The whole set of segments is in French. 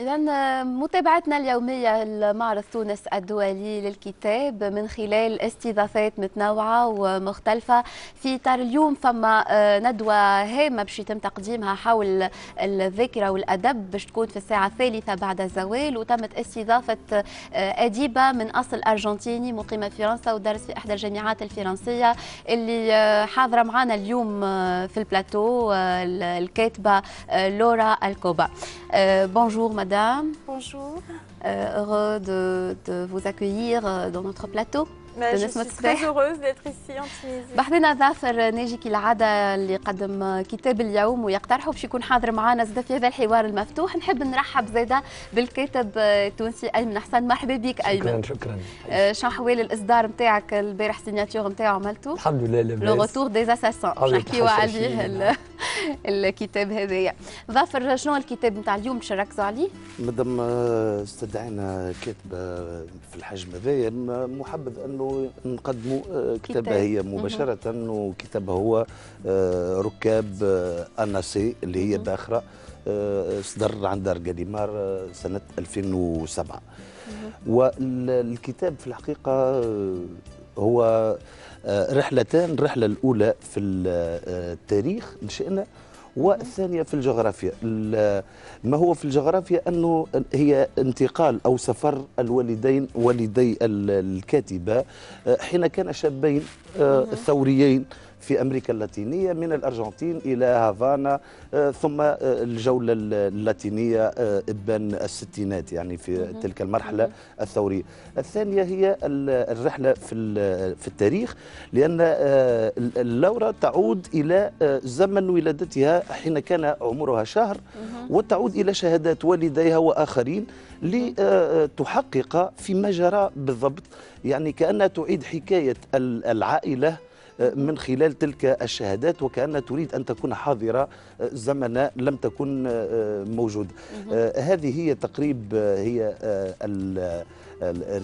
إذا متابعتنا اليومية لمعرض تونس الدولي للكتاب من خلال استضافات متنوعة ومختلفة. في إطار اليوم فما ندوة هامة باش يتم تقديمها حول الذاكرة والأدب باش تكون في الساعة الثالثة بعد الزوال، وتمت استضافة أديبة من أصل أرجنتيني مقيمة في فرنسا ودرس في إحدى الجامعات الفرنسية اللي حاضرة معنا اليوم في البلاتو، الكاتبة لورا الكوبا. Bonjour madame. Bonjour. Heureux de vous accueillir dans notre plateau. Je suis très heureuse d'être ici en Tunisie. بحثنا ظافر ناجي كالعادة اللي يقدم كتاب اليوم ويقترحه باش يكون حاضر معنا زاد في هذا الحوار المفتوح. نحب نرحب زاده بالكاتب التونسي أيمن حسن. مرحبا بك أيمن. شكرا. شنو أحوال الإصدار نتاعك البارح سيناتور نتاعو عملته؟ الحمد لله لاباس. لو روتور دي اساسان باش نحكيو عليه الكتاب هذايا. ظافر شنو الكتاب نتاع اليوم باش نركزوا عليه؟ مادام استدعينا كاتبه في الحجم هذايا محبذ انه نقدموا كتابها هي مباشره، وكتابها هو ركاب أناسي اللي هي باخره، صدر عند دار جاليمار سنه 2007. والكتاب في الحقيقه هو رحلتان، الرحله الاولى في التاريخ لشأنه والثانية في الجغرافيا. ما هو في الجغرافيا أنه هي انتقال أو سفر الوالدين والدي الكاتبة حين كان شابين ثوريين في أمريكا اللاتينية من الأرجنتين إلى هافانا، ثم الجولة اللاتينية إبان الستينات، يعني في تلك المرحلة الثورية. الثانية هي الرحلة في التاريخ، لأن لورا تعود إلى زمن ولادتها حين كان عمرها شهر، وتعود إلى شهادات والديها وآخرين لتحقق فيما جرى بالضبط، يعني كأنها تعيد حكاية العائلة من خلال تلك الشهادات، وكأنها تريد أن تكون حاضرة زمن لم تكن موجودة. هذه هي تقريب هي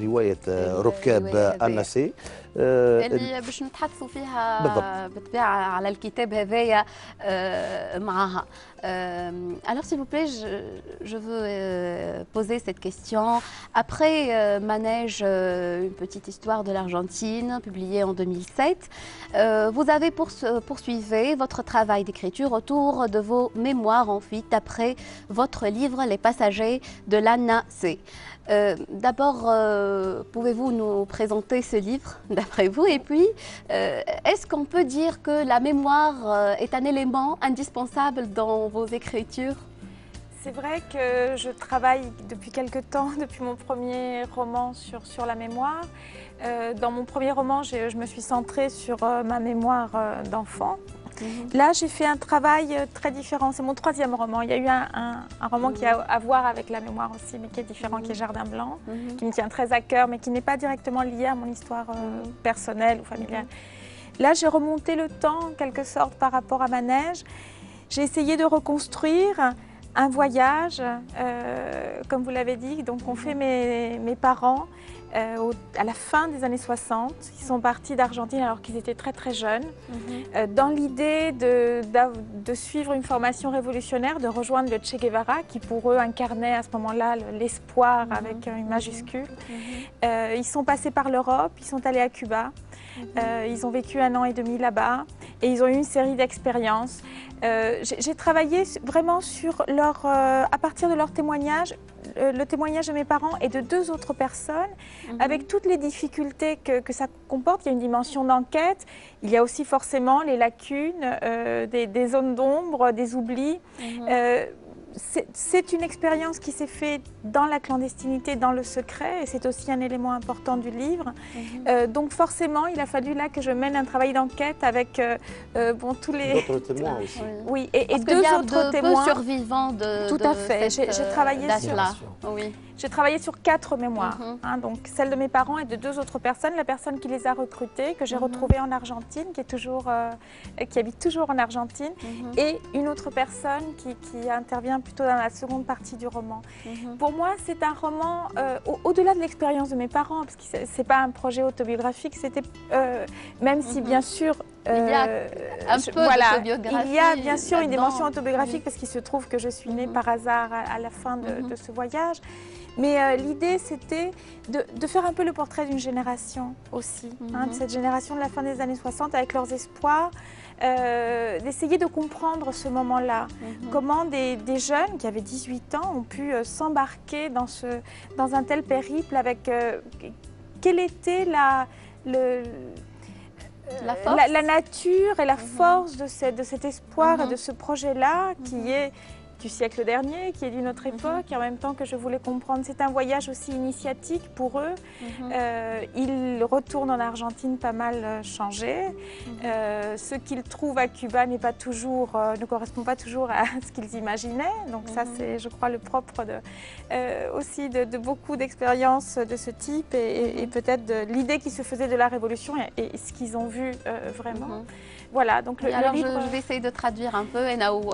رواية ركاب أناسي اللي باش نتحدثوا فيها بالضبط بالطبيعة على الكتاب هذايا معها. Alors s'il vous plaît, je veux poser cette question. Après Manège, une petite histoire de l'Argentine, publiée en 2007, vous avez poursuivi votre travail d'écriture autour de vos mémoires en fuite après votre livre Les Passagers de l'Anna C. D'abord, pouvez-vous nous présenter ce livre d'après vous? Et puis, est-ce qu'on peut dire que la mémoire est un élément indispensable dans vos écritures? C'est vrai que je travaille depuis quelque temps, depuis mon premier roman sur la mémoire. Dans mon premier roman, je me suis centrée sur ma mémoire d'enfant. Là, j'ai fait un travail très différent. C'est mon troisième roman. Il y a eu un roman qui a à voir avec la mémoire aussi, mais qui est différent, qui est Jardin Blanc, qui me tient très à cœur, mais qui n'est pas directement lié à mon histoire personnelle ou familiale. Là, j'ai remonté le temps, en quelque sorte, par rapport à Manège. J'ai essayé de reconstruire un voyage, comme vous l'avez dit, donc on fait mes parents à la fin des années 60, ils sont partis d'Argentine alors qu'ils étaient très très jeunes, dans l'idée de suivre une formation révolutionnaire, de rejoindre le Che Guevara qui pour eux incarnait à ce moment-là l'espoir avec une majuscule. Ils sont passés par l'Europe, ils sont allés à Cuba, ils ont vécu 1 an et demi là-bas et ils ont eu une série d'expériences. J'ai travaillé vraiment sur à partir de leur témoignage, le témoignage de mes parents et de 2 autres personnes, avec toutes les difficultés que ça comporte. Il y a une dimension d'enquête, il y a aussi forcément les lacunes, des zones d'ombre, des oublis. C'est une expérience qui s'est faite dans la clandestinité, dans le secret, et c'est aussi un élément important du livre. Donc forcément, il a fallu là que je mène un travail d'enquête avec tous les... D'autres témoins aussi. Oui, et 2 autres témoins. Survivants de tout à fait. J'ai travaillé sur... Oui. J'ai travaillé sur 4 mémoires, donc celle de mes parents et de 2 autres personnes. La personne qui les a recrutées, que j'ai retrouvée en Argentine, qui habite toujours en Argentine, et une autre personne qui intervient plutôt dans la seconde partie du roman. Pour moi, c'est un roman au-delà de l'expérience de mes parents, parce que c'est pas un projet autobiographique. C'était même si bien sûr Il y a un peu d'autobiographie. Il y a bien sûr une dimension autobiographique parce qu'il se trouve que je suis née par hasard à la fin de ce voyage. Mais l'idée, c'était de faire un peu le portrait d'une génération aussi, de cette génération de la fin des années 60 avec leurs espoirs, d'essayer de comprendre ce moment-là. Comment des jeunes qui avaient 18 ans ont pu s'embarquer dans un tel périple avec quelle était la nature et la force de cet espoir et de ce projet-là qui est du siècle dernier, qui est d'une autre époque, et en même temps que je voulais comprendre. C'est un voyage aussi initiatique pour eux. Ils retournent en Argentine pas mal changés. Ce qu'ils trouvent à Cuba ne correspond pas toujours à ce qu'ils imaginaient. Donc ça, c'est, je crois, le propre aussi de beaucoup d'expériences de ce type et peut-être de l'idée qu'ils se faisaient de la révolution et ce qu'ils ont vu vraiment. Voilà, donc alors je vais essayer de traduire un peu.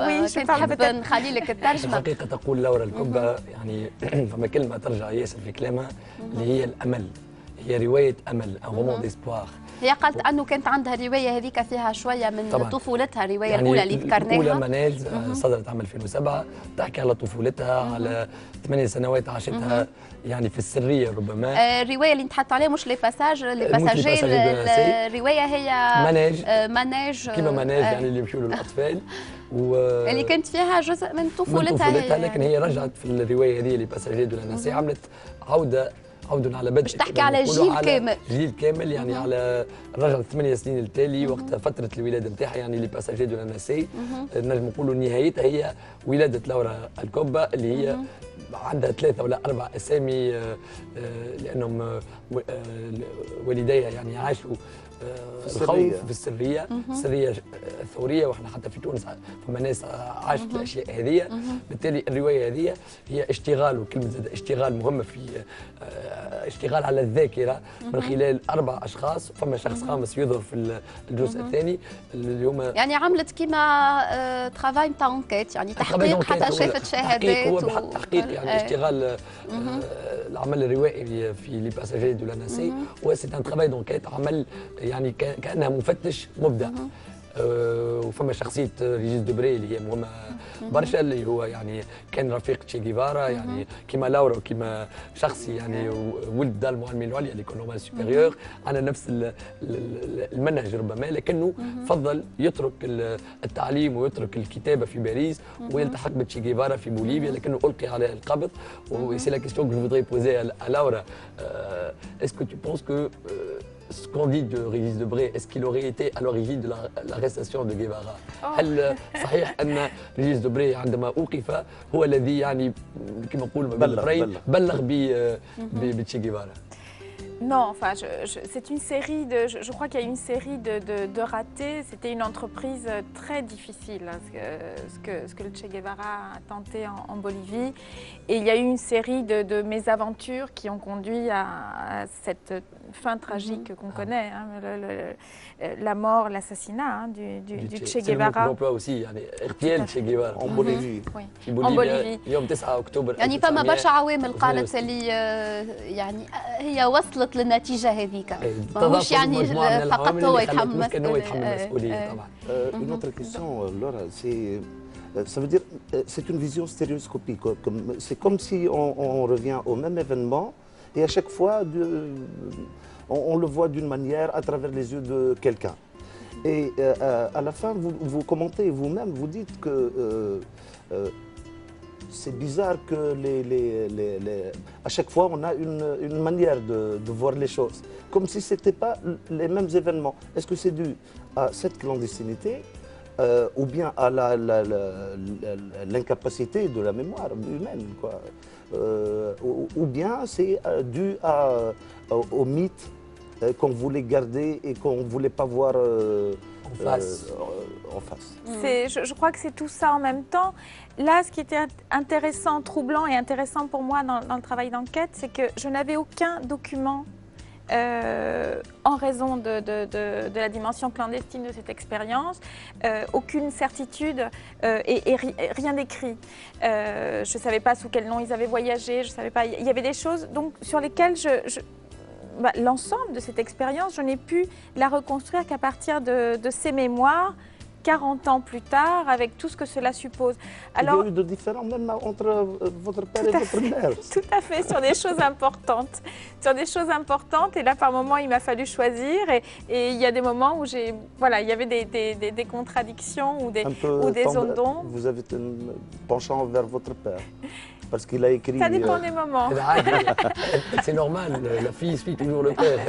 Oui, je parle peut-être. الحقيقة تقول لورا الكبة يعني فما كلمة ترجع ياسر في كلامها اللي هي الأمل، هي رواية أمل، un roman d'espoir. هي قالت أنه كانت عندها الرواية هذيك فيها شوية من طبعاً. طفولتها، الرواية يعني الأولى اللي ذكرناها الأولى مناز صدرت عام 2007 تحكي على طفولتها على 8 سنوات عاشتها يعني في السرية ربما. الرواية اللي نتحدث عليها مش لي باساج، الرواية هي مناج كيما مناج يعني اللي يمشوا للأطفال اللي كانت فيها جزء من طفولتها هي، لكن هي رجعت في الرواية هذه اللي باساجي دو لا عملت عود على بدء، باش تحكي على جيل كامل، جيل كامل يعني على رجعت 8 سنين التالي وقت فترة الولادة نتاعها يعني لي باساجي دو لا ناسي. نجم نقولوا نهايتها هي ولادة لورا الكوبا اللي هي عندها 3 ولا 4 أسامي لأنهم والديها يعني عاشوا الخوف في السرية، السرية الثورية، واحنا حتى في تونس فما ناس عاشت الأشياء هذه. بالتالي الرواية هذه هي اشتغال، وكلمة اشتغال مهمة في اشتغال على الذاكرة من خلال 4 أشخاص. فما شخص خامس يظهر في الجزء الثاني اللي هما يعني عملت كيما ترافاي نتاع انكيت، يعني تحقيق حتى شافت شهادات. هو تحقيق يعني اشتغال العمل الروائي في لي باساجي دو لا ناسي، وسي ان ترافاي دونكيت، عمل يعني كانها مفتش مبدع. وفما شخصيه ريجيس دوبري اللي هي مهمه برشا، اللي هو يعني كان رفيق تشي جيفارا، يعني كيما لورا وكيما شخصي يعني ولد دار المعلمين العليا اللي كون نورمال سوبيريور، على نفس المنهج ربما، لكنه فضل يترك التعليم ويترك الكتابه في باريس ويلتحق بتشي جيفارا في بوليفيا، لكنه القي عليه القبض. وسي لا كيستيون que je voudrais poser à Laura. Est-ce que tu penses que ce qu'on dit de Régis Debray, est-ce qu'il aurait été à l'origine de l'arrestation de Guevara؟ هل صحيح أن ريجيس دوبري عندما أوقف هو الذي يعني كما نقول بلغ بتشي جيفارا؟ Non, enfin, c'est une série de. Je crois qu'il y a une série de ratés. C'était une entreprise très difficile, hein, ce que le Che Guevara a tenté en Bolivie. Et il y a eu une série de mésaventures qui ont conduit à cette fin tragique qu'on connaît, hein, la mort, l'assassinat du Che Guevara. L'emploi aussi, اغتيال Che Guevara en Bolivie. في بوليفيا يوم 9 أكتوبر. يعني فما برشا عوامل قالت اللي يعني هي وصلت للنتيجة هذيك، ماهوش يعني فقط هو يتحمل مسؤولية. طبعا. Une autre question, Laura, ça veut dire c'est une vision stéréoscopique. C'est comme si on revient au même événement et à chaque fois on le voit d'une manière à travers les yeux de quelqu'un. Et à la fin, vous commentez vous-même, vous dites que c'est bizarre que à chaque fois on a une manière de voir les choses, comme si ce n'était pas les mêmes événements. Est-ce que c'est dû à cette clandestinité ou bien à l'incapacité de la mémoire humaine, quoi, ou bien c'est dû au mythe qu'on voulait garder et qu'on ne voulait pas voir en face. Je crois que c'est tout ça en même temps. Là, ce qui était intéressant, troublant et intéressant pour moi dans le travail d'enquête, c'est que je n'avais aucun document en raison de la dimension clandestine de cette expérience, aucune certitude et rien d'écrit. Je ne savais pas sous quel nom ils avaient voyagé, je savais pas. Il y avait des choses donc, sur lesquelles l'ensemble de cette expérience, je n'ai pu la reconstruire qu'à partir de ces mémoires, 40 ans plus tard, avec tout ce que cela suppose. Alors, il y a eu de différents même entre votre père et votre mère. Tout à fait, sur des choses importantes. Sur des choses importantes, et là, par moments, il m'a fallu choisir, et il y a des moments où voilà, il y avait des contradictions ou des zones d'ombre. Vous avez un penchant vers votre père parce qu'il a écrit... Ça dépend des moments. C'est normal, la fille suit toujours le père.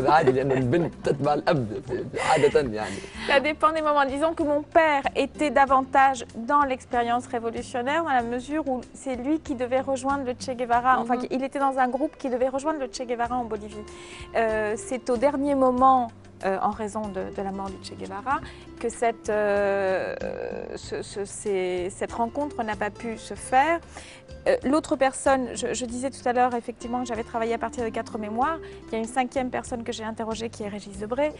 Ça dépend des moments. Disons que mon père était davantage dans l'expérience révolutionnaire dans la mesure où c'est lui qui devait rejoindre le Che Guevara. Enfin, il était dans un groupe qui devait rejoindre le Che Guevara en Bolivie. C'est au dernier moment, en raison de la mort du Che Guevara, que cette rencontre n'a pas pu se faire. L'autre personne, je disais tout à l'heure effectivement que j'avais travaillé à partir de 4 mémoires. Il y a une 5e personne que j'ai interrogée qui est Régis Debray,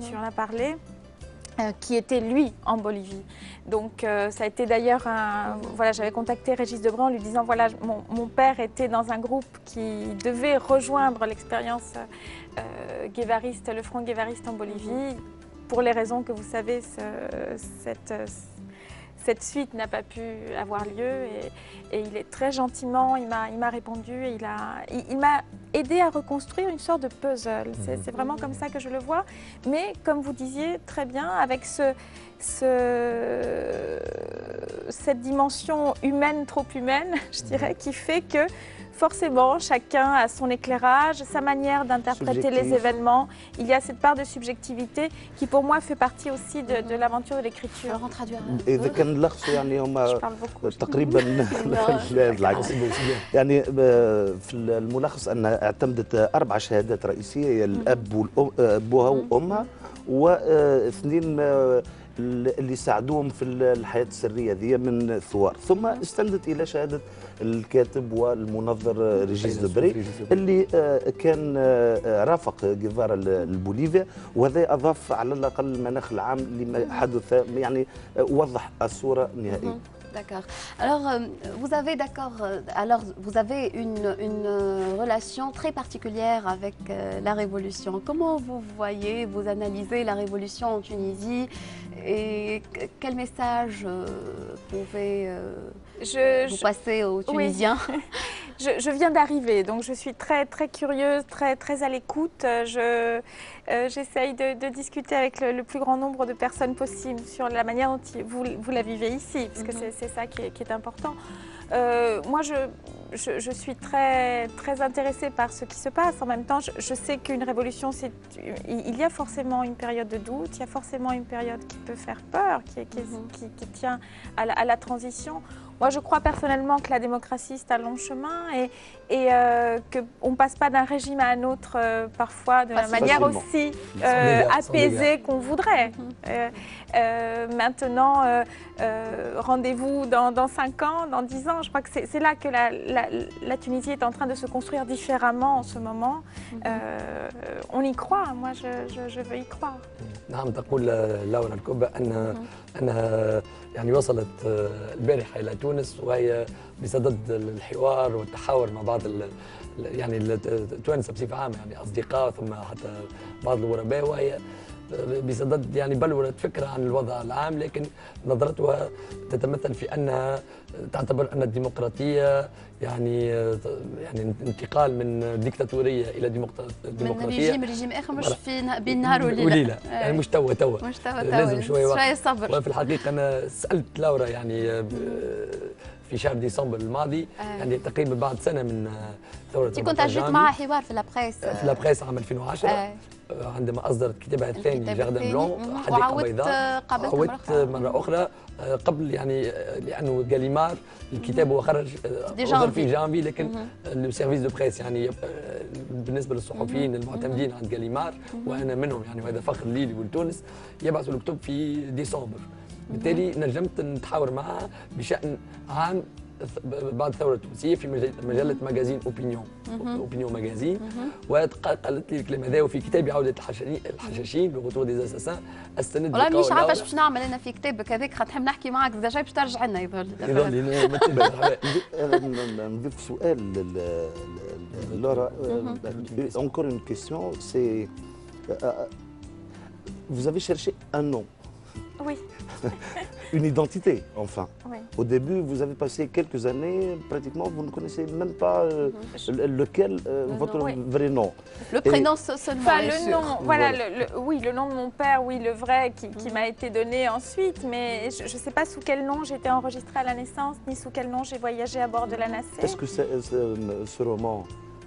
tu en as parlé. Qui était lui en Bolivie. Donc ça a été d'ailleurs voilà, j'avais contacté Régis Debray en lui disant voilà, mon père était dans un groupe qui devait rejoindre l'expérience guévariste, le front guévariste en Bolivie. Pour les raisons que vous savez, cette suite n'a pas pu avoir lieu et il est très gentiment, il m'a répondu et il m'a aidé à reconstruire une sorte de puzzle. C'est vraiment comme ça que je le vois. Mais comme vous disiez très bien, avec cette dimension humaine, trop humaine, je dirais, qui fait que forcément, chacun a son éclairage, sa manière d'interpréter les événements. Il y a cette part de subjectivité qui, pour moi, fait partie aussi de l'aventure de l'écriture. On traduire. إذا كان نلخص يعني هما تقريبا يعني في الملخص أن اعتمدت 4 شهادات رئيسية هي الأب وأبوها وأمها واثنين اللي ساعدوهم في الحياة السرية ذي من الثوار، ثم استندت إلى شهادة الكاتب والمنظر ريجيس دبري اللي كان رافق جيفارا البوليفيا، وهذا أضاف على الأقل المناخ العام لما حدث، يعني وضح الصورة النهائية. D'accord. Alors, vous avez une relation très particulière avec la Révolution. Comment vous voyez, vous analysez la Révolution en Tunisie et quel message pouvez vous passer aux Tunisiens? Oui. Je viens d'arriver, donc je suis très, très curieuse, très à l'écoute. J'essaye de discuter avec le plus grand nombre de personnes possible sur la manière dont vous la vivez ici, parce que c'est ça qui est important. Moi, je suis très, très intéressée par ce qui se passe. En même temps, je sais qu'une révolution, il y a forcément une période de doute, il y a forcément une période qui peut faire peur, qui tient à la transition. Moi, je crois personnellement que la démocratie, c'est un long chemin et qu'on ne passe pas d'un régime à un autre parfois de la manière aussi apaisée qu'on voudrait. Maintenant, rendez-vous dans 5 ans, dans 10 ans. Je crois que c'est là que la Tunisie est en train de se construire différemment en ce moment. On y croit, moi je veux y croire. نعم، تقول لورا الكوبا أنها يعني وصلت البارحة إلى تونس وهي بصدد الحوار والتحاور مع بعض يعني التوانسة بصفة عامة، يعني أصدقاء ثم حتى بعض الغرباء، وهي بصدد يعني بلورة فكرة عن الوضع العام، لكن نظرتها تتمثل في أنها تعتبر أن الديمقراطية يعني انتقال من ديكتاتورية إلى ديمقراطية، من رجيم آخر مش في بين نهار وليلة، يعني مش توا لازم شوية وقت، شوية صبر. وفي الحقيقة أنا سألت لورا يعني في شهر ديسمبر الماضي، يعني تقريبا بعد سنة من ثورة. كنت أجريت معها حوار في لابريس، في لابريس عام 2010 عندما أصدرت كتابها الثاني جاردن بلون حديقة بيضاء. عودت مرة أخرى قبل، يعني لأنه جاليمار الكتاب هو خرج في جانفي، لكن السيرفيس دو بريس يعني بالنسبة للصحفيين المعتمدين عند جاليمار وأنا منهم، يعني وهذا فخر لي ولتونس، يبعثوا الكتب في ديسمبر. بالتالي نجمت نتحاور معها بشأن عام بعد الثوره التونسيه في مجله ماجازين اوبينيون ماجازين، وقالت لي الكلام هذا. وفي كتابي عوده الحشاشين بغطور دي زاساسان استند. والله مش عارفه باش نعمل انا في كتابك هذاك، خاطر نحب نحكي معك اذا جاي باش ترجع لنا يظهر لي. نضيف سؤال لورا. Encore une question, c'est vous avez cherché un nom. Oui. Une identité, enfin. Oui. Au début, vous avez passé quelques années, pratiquement, vous ne connaissez même pas lequel votre vrai nom. Le prénom seulement. Enfin, le nom, voilà, oui, le nom de mon père, oui, le vrai, qui m'a été donné ensuite, mais je ne sais pas sous quel nom j'ai été enregistrée à la naissance, ni sous quel nom j'ai voyagé à bord de la nacelle. Est-ce que ce roman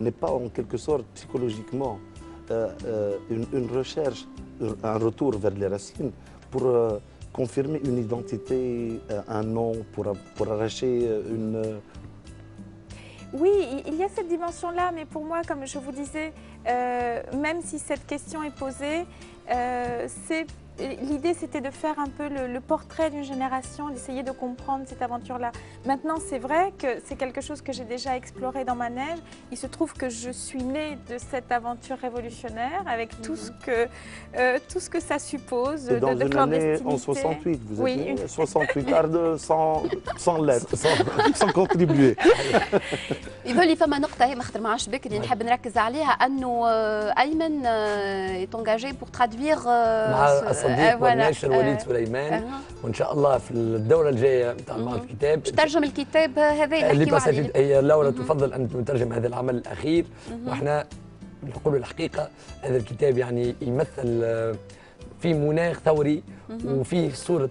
n'est pas en quelque sorte psychologiquement une recherche, un retour vers les racines pour confirmer une identité, un nom, pour arracher une... Oui, il y a cette dimension-là, mais pour moi, comme je vous disais, même si cette question est posée, l'idée c'était de faire un peu le portrait d'une génération, d'essayer de comprendre cette aventure-là. Maintenant, c'est vrai que c'est quelque chose que j'ai déjà exploré dans ma neige. Il se trouve que je suis née de cette aventure révolutionnaire avec tout ce que ça suppose de clandestinité. En 68, vous êtes née 68 ardes sans lettres, sans contribuer. يظل لي فما نقطة هي ما خاطر ما عادش بكري نحب نركز عليها، أنه أيمن يتونجاجي بور ترادوير مع الصديق والناشر وليد سليمان، وإن شاء الله في الدورة الجاية نتاع معرض الكتاب ترجم الكتاب هذا اللي نحكيو عليه. هي لورا تفضل أن تترجم هذا العمل الأخير، وإحنا نقول الحقيقة هذا الكتاب يعني يمثل في مناخ ثوري وفي صورة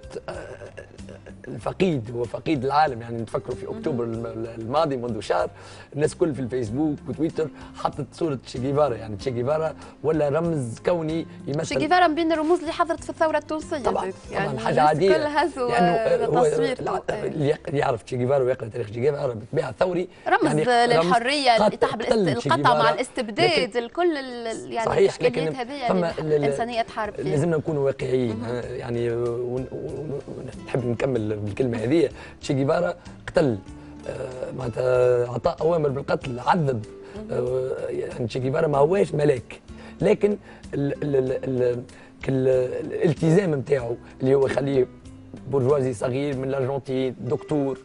الفقيد، هو فقيد العالم. يعني نتفكروا في اكتوبر الماضي منذ شهر الناس كل في الفيسبوك وتويتر حطت صوره تشي جيفارا، يعني تشي جيفارا ولا رمز كوني يمثل. تشي جيفارا من بين الرموز اللي حضرت في الثوره التونسيه طبعا، يعني طبعا حاجه عاديه الكل هزوا تصوير. اللي يعرف تشي جيفارا ويقرا تاريخ تشي جيفارا بالطبيعه ثوري، رمز يعني للحريه، القطع مع الاستبداد، الكل يعني صحيح. لكن هذه الانسانيه تحارب فيها. لازمنا نكونوا واقعيين يعني، ونحب نكمل بالكلمه هذه. تشي جيفارا قتل، معناتها عطاء اوامر بالقتل، عذب. يعني تشي جيفارا ما هواش ملاك، لكن الالتزام نتاعو اللي هو يخليه برجوازي صغير من الارجنتين، دكتور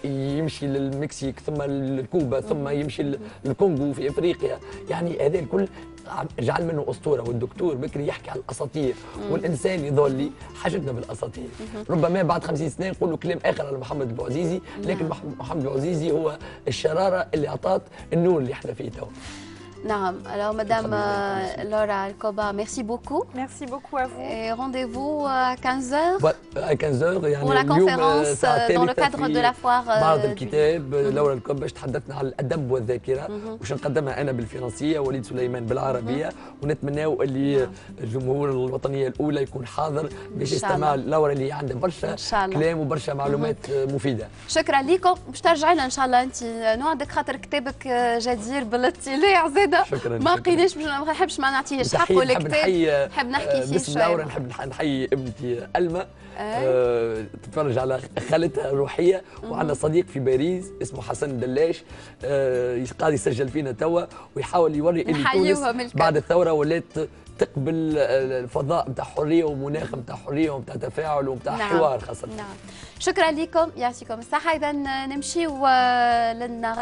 يمشي للمكسيك ثم لكوبا ثم يمشي للكونغو في افريقيا، يعني هذا الكل جعل منه اسطوره. والدكتور بكري يحكي على الاساطير، والانسان يظل لي حاجتنا بالاساطير. ربما بعد 50 سنه نقولوا كلام اخر على محمد بوعزيزي، لكن محمد بوعزيزي هو الشراره اللي اعطت النور اللي احنا فيه تو. نعم. Alors Madame Laura Alcoba, merci beaucoup. Merci beaucoup à vous. Et rendez-vous à 15h. À 15h يعني pour la conférence dans le cadre de la foire. معرض الكتاب لورا الكوبا باش تحدثنا على الادب والذاكره، باش نقدمها انا بالفرنسيه وليد سليمان بالعربيه، ونتمناو اللي الجمهور الوطنيه الاولى يكون حاضر باش يستمع لورا اللي عندها برشا كلام وبرشا معلومات مفيده. شكرا لكم، باش ترجعي لنا ان شاء الله انت نوعدك، خاطر كتابك جدير بالاطلاع زاد ما لقيناش، ما نحبش ما نعطيهش حقه الكتاب، نحب نحكي فيه بسم الله. نحب نحيي ابنتي ألما، تتفرج على خالتها الروحيه، وعندنا صديق في باريس اسمه حسن دلاش قاعد يسجل فينا توا ويحاول يوري ان تونس بعد الثوره ولات تقبل الفضاء نتاع حريه ومناخ نتاع حريه ونتاع تفاعل ونتاع حوار خاصه. نعم. شكرا لكم، يعطيكم الصحه. اذا نمشيو للنغم.